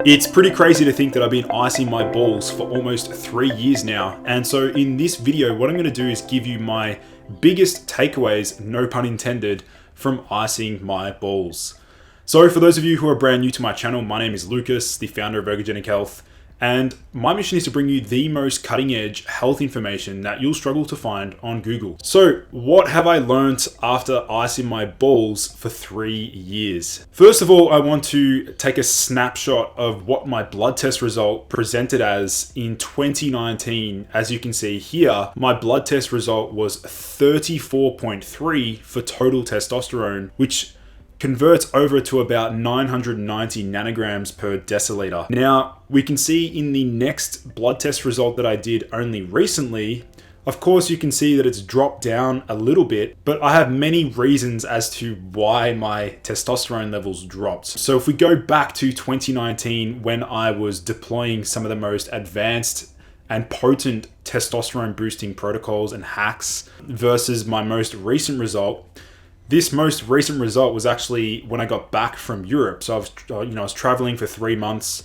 It's pretty crazy to think that I've been icing my balls for almost 3 years now. And so in this video, what I'm going to do is give you my biggest takeaways, no pun intended, from icing my balls. So for those of you who are brand new to my channel, my name is Lucas, the founder of Ergogenic Health. And my mission is to bring you the most cutting edge health information that you'll struggle to find on Google. So what have I learned after icing my balls for 3 years? First of all, I want to take a snapshot of what my blood test result presented as in 2019. As you can see here, my blood test result was 34.3 for total testosterone, which converts over to about 990 nanograms per deciliter. Now, we can see in the next blood test result that I did only recently, of course you can see that it's dropped down a little bit, but I have many reasons as to why my testosterone levels dropped. So if we go back to 2019 when I was deploying some of the most advanced and potent testosterone boosting protocols and hacks versus my most recent result, this most recent result was actually when I got back from Europe. So I was traveling for 3 months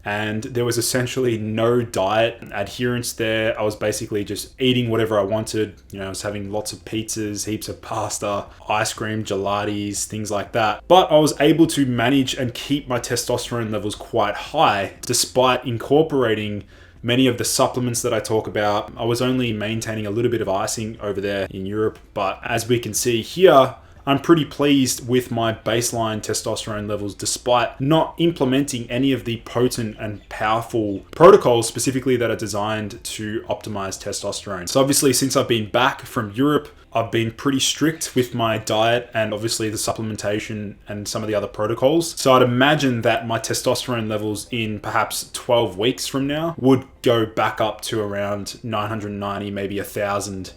and there was essentially no diet adherence there. I was basically just eating whatever I wanted. I was having lots of pizzas, heaps of pasta, ice cream, gelatis, things like that. But I was able to manage and keep my testosterone levels quite high despite incorporating many of the supplements that I talk about. I was only maintaining a little bit of icing over there in Europe, but as we can see here, I'm pretty pleased with my baseline testosterone levels despite not implementing any of the potent and powerful protocols specifically that are designed to optimize testosterone. So obviously, since I've been back from Europe, I've been pretty strict with my diet and obviously the supplementation and some of the other protocols. So I'd imagine that my testosterone levels in perhaps 12 weeks from now would go back up to around 990, maybe 1,000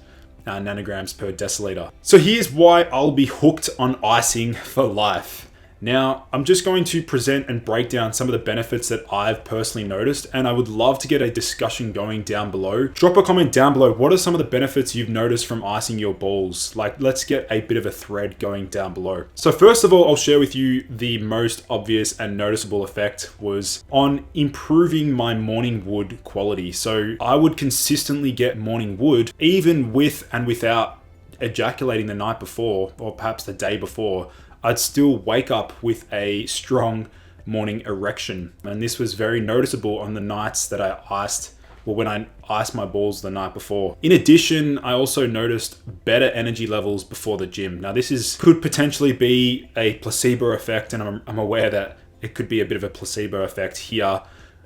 nanograms per deciliter. So here's why I'll be hooked on icing for life. Now, I'm just going to present and break down some of the benefits that I've personally noticed, and I would love to get a discussion going down below. Drop a comment down below. What are some of the benefits you've noticed from icing your balls? Let's get a bit of a thread going down below. So first of all, I'll share with you the most obvious and noticeable effect was on improving my morning wood quality. So I would consistently get morning wood even with and without ejaculating the night before or perhaps the day before. I'd still wake up with a strong morning erection. And this was very noticeable on the nights that I iced, or when I iced my balls the night before. In addition, I also noticed better energy levels before the gym. Now could potentially be a placebo effect, and I'm aware that it could be a bit of a placebo effect here.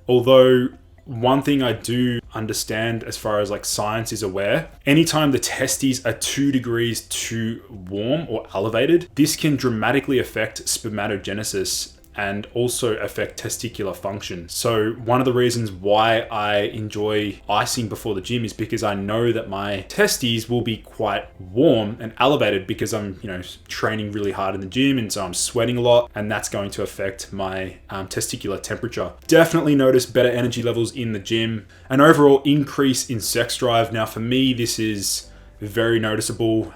Although one thing I do understand as far as science is aware, anytime the testes are 2 degrees too warm or elevated, this can dramatically affect spermatogenesis and also affect testicular function. So one of the reasons why I enjoy icing before the gym is because I know that my testes will be quite warm and elevated because I'm, training really hard in the gym, and so I'm sweating a lot, and that's going to affect my testicular temperature. Definitely notice better energy levels in the gym, an overall increase in sex drive. Now for me, this is very noticeable.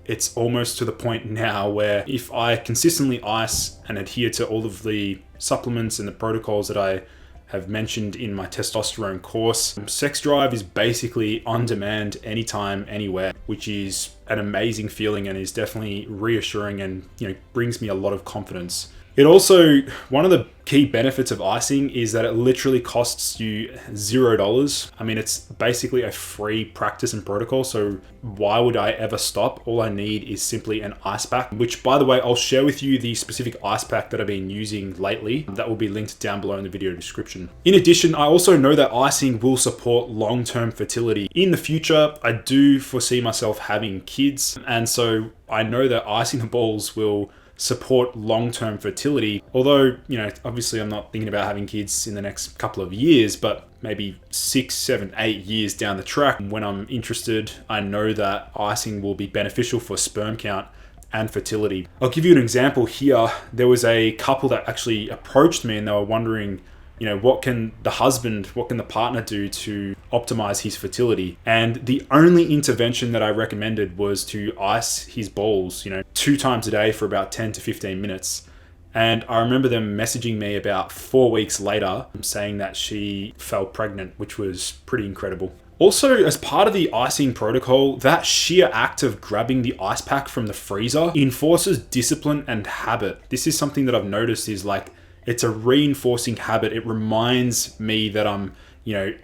It's almost to the point now where if I consistently ice and adhere to all of the supplements and the protocols that I have mentioned in my testosterone course, sex drive is basically on demand, anytime, anywhere, which is an amazing feeling and is definitely reassuring and brings me a lot of confidence. It also, one of the key benefits of icing is that it literally costs you $0. It's basically a free practice and protocol. So why would I ever stop? All I need is simply an ice pack, which, by the way, I'll share with you the specific ice pack that I've been using lately. That will be linked down below in the video description. In addition, I also know that icing will support long-term fertility. In the future, I do foresee myself having kids. And so I know that icing the balls will support long-term fertility. Although, obviously I'm not thinking about having kids in the next couple of years, but maybe 6, 7, 8 years down the track, when I'm interested, I know that icing will be beneficial for sperm count and fertility. I'll give you an example here. There was a couple that actually approached me and they were wondering, what can the partner do to optimize his fertility? And the only intervention that I recommended was to ice his balls, 2 times a day for about 10 to 15 minutes. And I remember them messaging me about 4 weeks later saying that she fell pregnant, which was pretty incredible. Also, as part of the icing protocol, that sheer act of grabbing the ice pack from the freezer enforces discipline and habit. This is something that I've noticed is like, it's a reinforcing habit. It reminds me that I'm,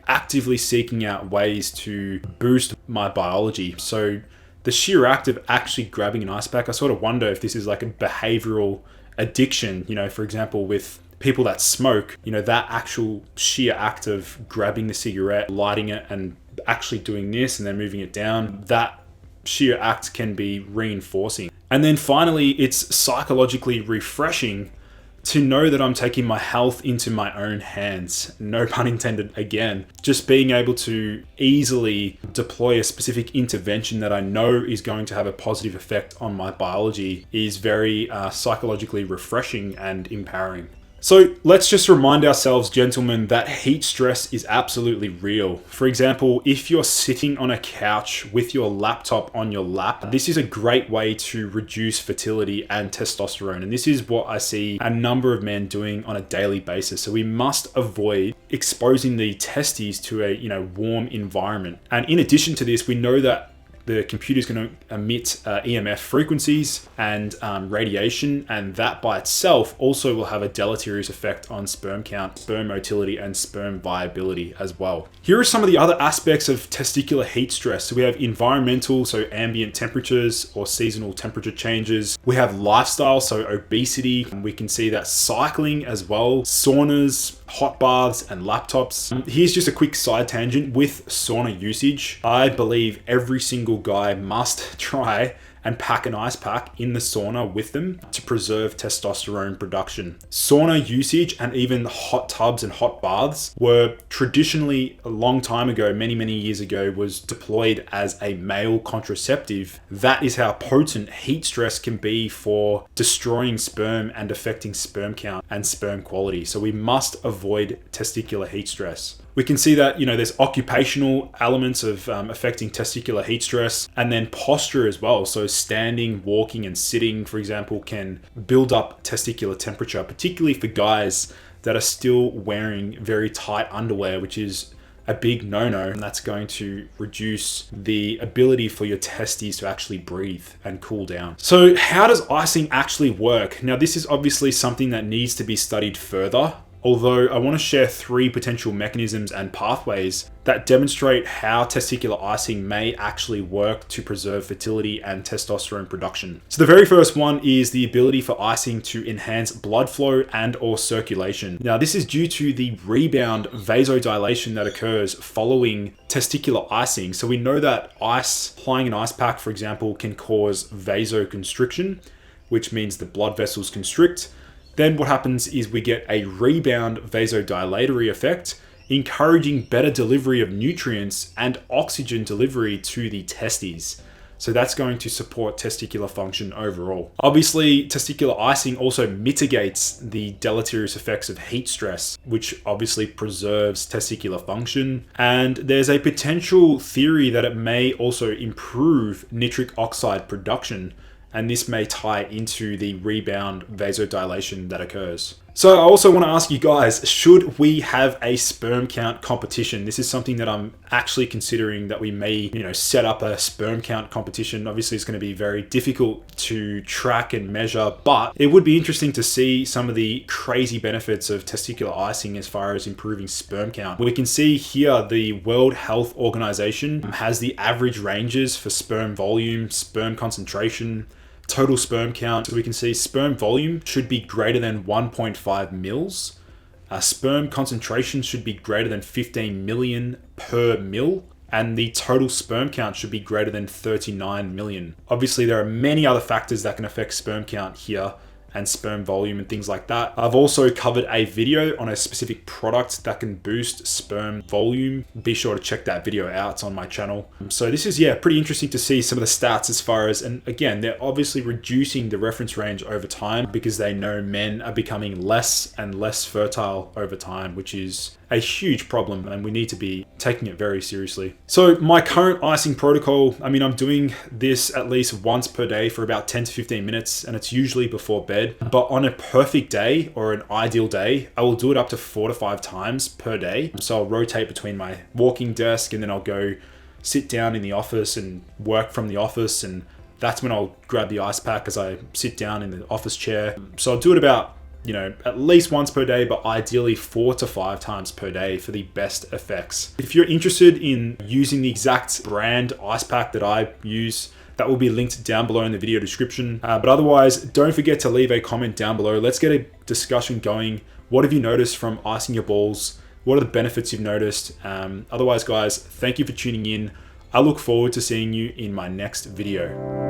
actively seeking out ways to boost my biology. So the sheer act of actually grabbing an ice pack, I sort of wonder if this is like a behavioral addiction, for example, with people that smoke, that actual sheer act of grabbing the cigarette, lighting it, and actually doing this and then moving it down, that sheer act can be reinforcing. And then finally, it's psychologically refreshing to know that I'm taking my health into my own hands. No pun intended again. Just being able to easily deploy a specific intervention that I know is going to have a positive effect on my biology is very psychologically refreshing and empowering. So let's just remind ourselves, gentlemen, that heat stress is absolutely real. For example, if you're sitting on a couch with your laptop on your lap, this is a great way to reduce fertility and testosterone. And this is what I see a number of men doing on a daily basis. So we must avoid exposing the testes to a warm environment. And in addition to this, we know that the computer is going to emit EMF frequencies and radiation, and that by itself also will have a deleterious effect on sperm count, sperm motility, and sperm viability as well. Here are some of the other aspects of testicular heat stress. So we have environmental, so ambient temperatures or seasonal temperature changes. We have lifestyle, so obesity. We can see that cycling as well, saunas, hot baths, and laptops. Here's just a quick side tangent with sauna usage. I believe every single guy must try and pack an ice pack in the sauna with them to preserve testosterone production. Sauna usage and even hot tubs and hot baths were traditionally, a long time ago, many years ago, was deployed as a male contraceptive. That is how potent heat stress can be for destroying sperm and affecting sperm count and sperm quality. So we must avoid testicular heat stress. We can see that, there's occupational elements of affecting testicular heat stress, and then posture as well. So standing, walking, and sitting, for example, can build up testicular temperature, particularly for guys that are still wearing very tight underwear, which is a big no-no, and that's going to reduce the ability for your testes to actually breathe and cool down. So how does icing actually work? Now, this is obviously something that needs to be studied further, although I want to share 3 potential mechanisms and pathways that demonstrate how testicular icing may actually work to preserve fertility and testosterone production. So the very first one is the ability for icing to enhance blood flow and or circulation. Now, this is due to the rebound vasodilation that occurs following testicular icing. So we know that applying an ice pack, for example, can cause vasoconstriction, which means the blood vessels constrict. Then what happens is we get a rebound vasodilatory effect, encouraging better delivery of nutrients and oxygen delivery to the testes. So that's going to support testicular function overall. Obviously, testicular icing also mitigates the deleterious effects of heat stress, which obviously preserves testicular function. And there's a potential theory that it may also improve nitric oxide production, and this may tie into the rebound vasodilation that occurs. So I also want to ask you guys, should we have a sperm count competition? This is something that I'm actually considering, that we may, set up a sperm count competition. Obviously, it's going to be very difficult to track and measure, but it would be interesting to see some of the crazy benefits of testicular icing as far as improving sperm count. We can see here the World Health Organization has the average ranges for sperm volume, sperm concentration, total sperm count. So we can see sperm volume should be greater than 1.5 mils. Sperm concentration should be greater than 15 million per mil. And the total sperm count should be greater than 39 million. Obviously, there are many other factors that can affect sperm count here and sperm volume and things like that. I've also covered a video on a specific product that can boost sperm volume. Be sure to check that video out, it's on my channel. So this is, pretty interesting to see some of the stats as far as, and again, they're obviously reducing the reference range over time because they know men are becoming less and less fertile over time, which is a huge problem, and we need to be taking it very seriously. So my current icing protocol, I mean, I'm doing this at least once per day for about 10 to 15 minutes, and it's usually before bed. But on a perfect day or an ideal day, I will do it up to 4 to 5 times per day. So I'll rotate between my walking desk, and then I'll go sit down in the office and work from the office, and that's when I'll grab the ice pack as I sit down in the office chair. So I'll do it about, you know, at least once per day, but ideally 4 to 5 times per day for the best effects. If you're interested in using the exact brand ice pack that I use, that will be linked down below in the video description. But otherwise, don't forget to leave a comment down below. Let's get a discussion going. What have you noticed from icing your balls? What are the benefits you've noticed? Otherwise, guys, thank you for tuning in. I look forward to seeing you in my next video.